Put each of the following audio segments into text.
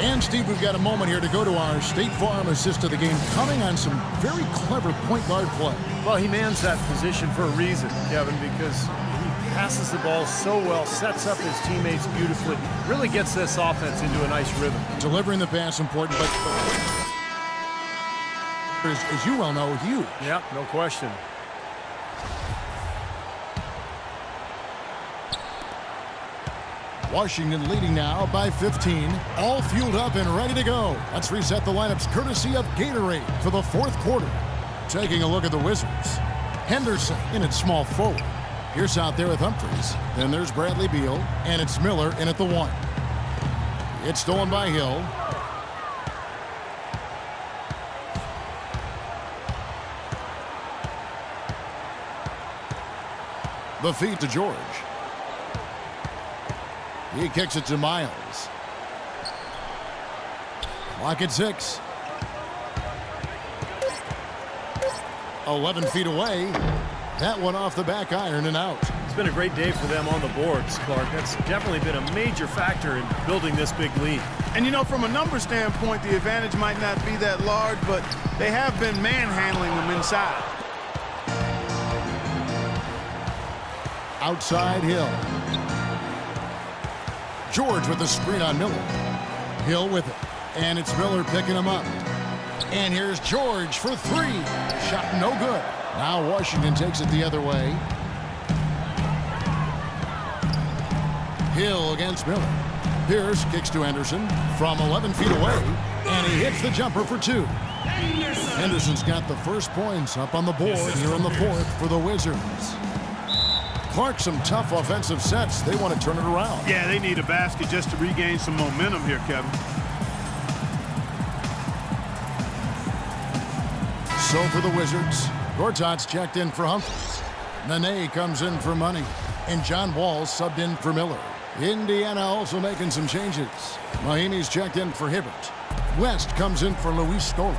And, Steve, we've got a moment here to go to our State Farm assist of the game, coming on some very clever point guard play. Well, he mans that position for a reason, Kevin, because he passes the ball so well, sets up his teammates beautifully, really gets this offense into a nice rhythm. Delivering the pass important, but as you well know, huge. Yeah, no question. Washington leading now by 15. All fueled up and ready to go. Let's reset the lineups courtesy of Gatorade for the fourth quarter. Taking a look at the Wizards. Henderson in at small forward. Pierce out there with Humphries. Then there's Bradley Beal, and it's Miller in at the 1. It's stolen by Hill. The feed to George. He kicks it to Miles. Clock at 6. 11 feet away. That one off the back iron and out. It's been a great day for them on the boards, Clark. That's definitely been a major factor in building this big lead. And, you know, from a number standpoint, the advantage might not be that large, but they have been manhandling them inside. Outside Hill. George with the screen on Miller. Hill with it. And it's Miller picking him up. And here's George for 3. Shot no good. Now Washington takes it the other way. Hill against Miller. Pierce kicks to Anderson from 11 feet away. And he hits the jumper for 2. Henderson's got the first points up on the board here in the fourth for the Wizards. Clark, some tough offensive sets. They want to turn it around. Yeah, they need a basket just to regain some momentum here, Kevin. So for the Wizards, Gortat's checked in for Humphries. Nene comes in for Money. And John Wall subbed in for Miller. Indiana also making some changes. Mahimi's checked in for Hibbert. West comes in for Luis Scola.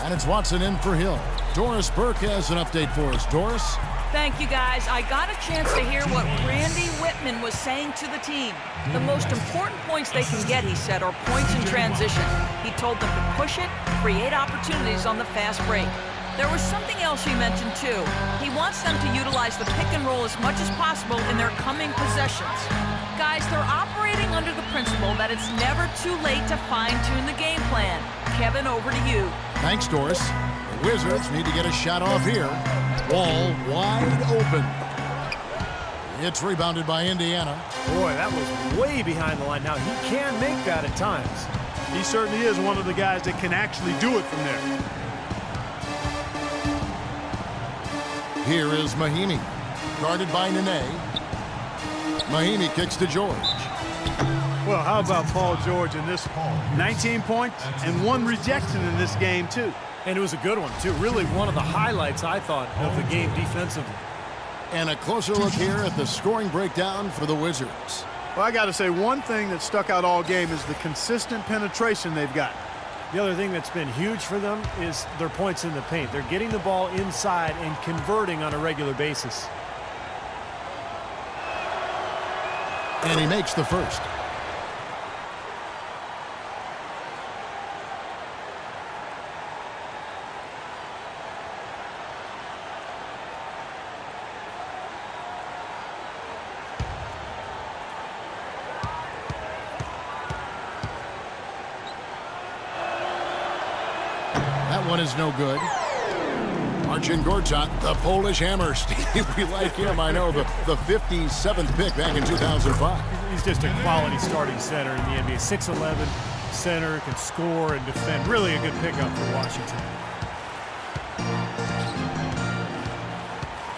And it's Watson in for Hill. Doris Burke has an update for us. Doris? Thank you, guys. I got a chance to hear what Randy Whitman was saying to the team. The most important points they can get, he said, are points in transition. He told them to push it, create opportunities on the fast break. There was something else he mentioned, too. He wants them to utilize the pick and roll as much as possible in their coming possessions. Guys, they're operating under the principle that it's never too late to fine-tune the game plan. Kevin, over to you. Thanks, Doris. The Wizards need to get a shot off here. Wall wide open. It's rebounded by Indiana. Boy, that was way behind the line. Now, he can make that at times. He certainly is one of the guys that can actually do it from there. Here is Mahimi, guarded by Nene. Mahimi kicks to George. Well, how about Paul George in this? 19 points and 1 rejection in this game, too. And it was a good one, too. Really one of the highlights, I thought, of the game defensively. And a closer look here at the scoring breakdown for the Wizards. Well, I got to say, one thing that stuck out all game is the consistent penetration they've got. The other thing that's been huge for them is their points in the paint. They're getting the ball inside and converting on a regular basis. And he makes the first. That one is no good. Marcin Gortat, the Polish hammer. Steve, we like him. I know, the 57th pick back in 2005. He's just a quality starting center in the NBA. 6'11", center, can score and defend. Really a good pickup for Washington.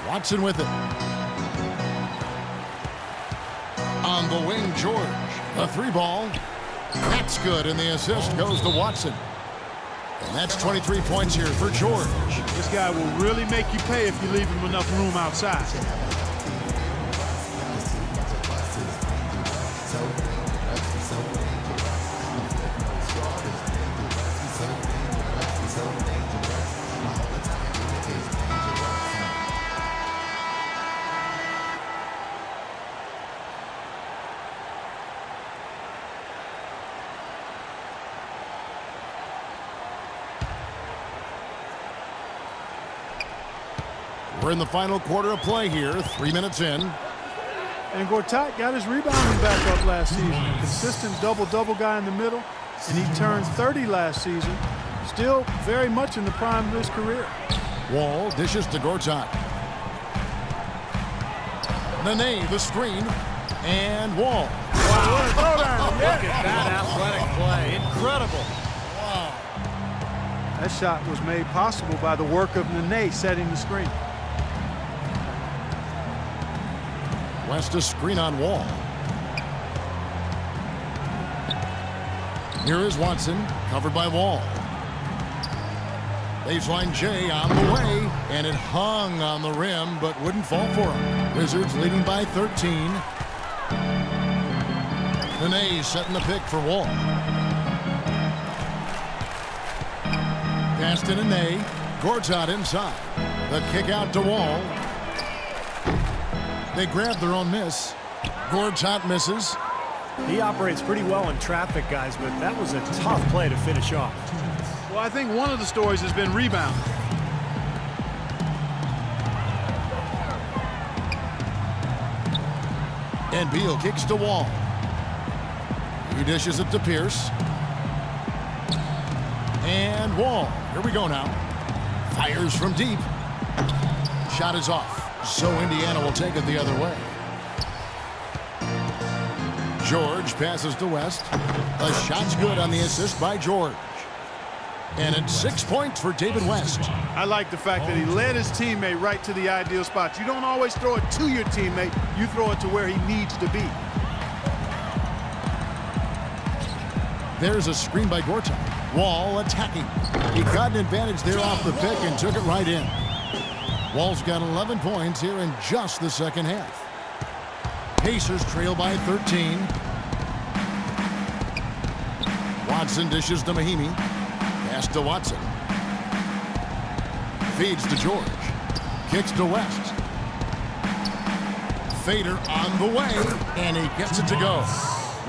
Watson with it. On the wing, George. A 3-ball. That's good, and the assist goes to Watson. And that's 23 points here for George. This guy will really make you pay if you leave him enough room outside. We're in the final quarter of play here, 3 minutes in. And Gortat got his rebounding back up last season. A consistent double-double guy in the middle, and he turned 30 last season. Still very much in the prime of his career. Wall dishes to Gortat. Nene, the screen, and Wall. Wow. Throw down. Look at that athletic play. Incredible. That shot was made possible by the work of Nene setting the screen. West a screen on Wall. Here is Watson, covered by Wall. Baseline J on the way, and it hung on the rim, but wouldn't fall for him. Wizards leading by 13. Nene setting the pick for Wall. Pass to Nene. Gortat inside. The kick out to Wall. They grab their own miss. Gortat misses. He operates pretty well in traffic, guys, but that was a tough play to finish off. Well, I think one of the stories has been rebound. And Beal kicks to Wall. He dishes it to Pierce. And Wall. Here we go now. Fires from deep. Shot is off. So Indiana will take it the other way. George passes to West. The shot's good on the assist by George. And it's 6 points for David West. I like the fact that he led his teammate right to the ideal spot. You don't always throw it to your teammate. You throw it to where he needs to be. There's a screen by Gortat. Wall attacking. He got an advantage there off the pick and took it right in. Wall's got 11 points here in just the second half. Pacers trail by 13. Watson dishes to Mahinmi. Pass to Watson. Feeds to George. Kicks to West. Fader on the way, and he gets it to go.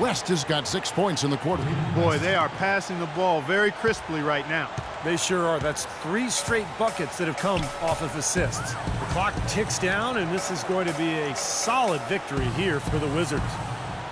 West has got 6 points in the quarter. Boy, they are passing the ball very crisply right now. They sure are. That's 3 straight buckets that have come off of assists. The clock ticks down, and this is going to be a solid victory here for the Wizards.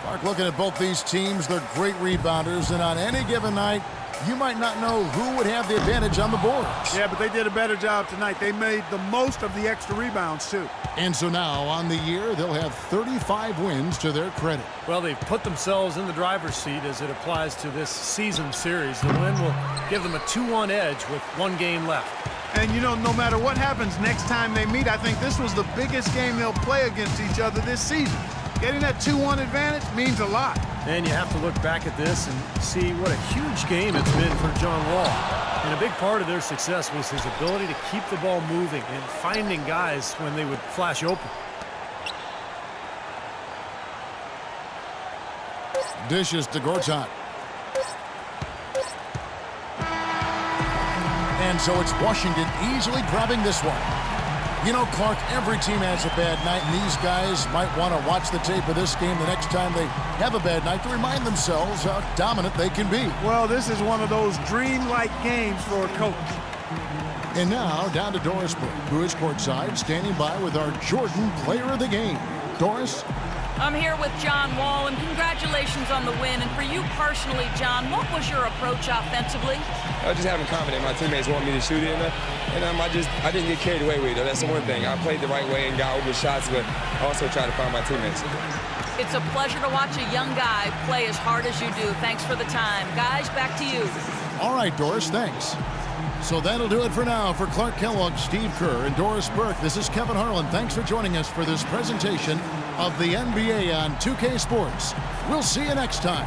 Mark, looking at both these teams, they're great rebounders, and on any given night, you might not know who would have the advantage on the boards. Yeah, but they did a better job tonight. They made the most of the extra rebounds, too. And so now, on the year, they'll have 35 wins to their credit. Well, they've put themselves in the driver's seat as it applies to this season series. The win will give them a 2-1 edge with 1 game left. And, you know, no matter what happens next time they meet, I think this was the biggest game they'll play against each other this season. Getting that 2-1 advantage means a lot. And you have to look back at this and see what a huge game it's been for John Wall. And a big part of their success was his ability to keep the ball moving and finding guys when they would flash open. Dishes to Gortat. And so it's Washington easily grabbing this one. You know, Clark, every team has a bad night, and these guys might want to watch the tape of this game the next time they have a bad night to remind themselves how dominant they can be. Well, this is one of those dreamlike games for a coach. And now, down to Doris Burke, who is courtside, standing by with our Jordan Player of the Game. Doris? I'm here with John Wall, and congratulations on the win. And for you personally, John, what was your approach offensively? Just having confidence. My teammates want me to shoot in there, and I didn't get carried away with it. That's the one thing. I played the right way and got over shots, but also try to find my teammates. It's a pleasure to watch a young guy play as hard as you do. Thanks for the time. Guys, back to you. All right, Doris, thanks. So that'll do it for now. For Clark Kellogg, Steve Kerr, and Doris Burke, this is Kevin Harlan. Thanks for joining us for this presentation of the NBA on 2K Sports. We'll see you next time.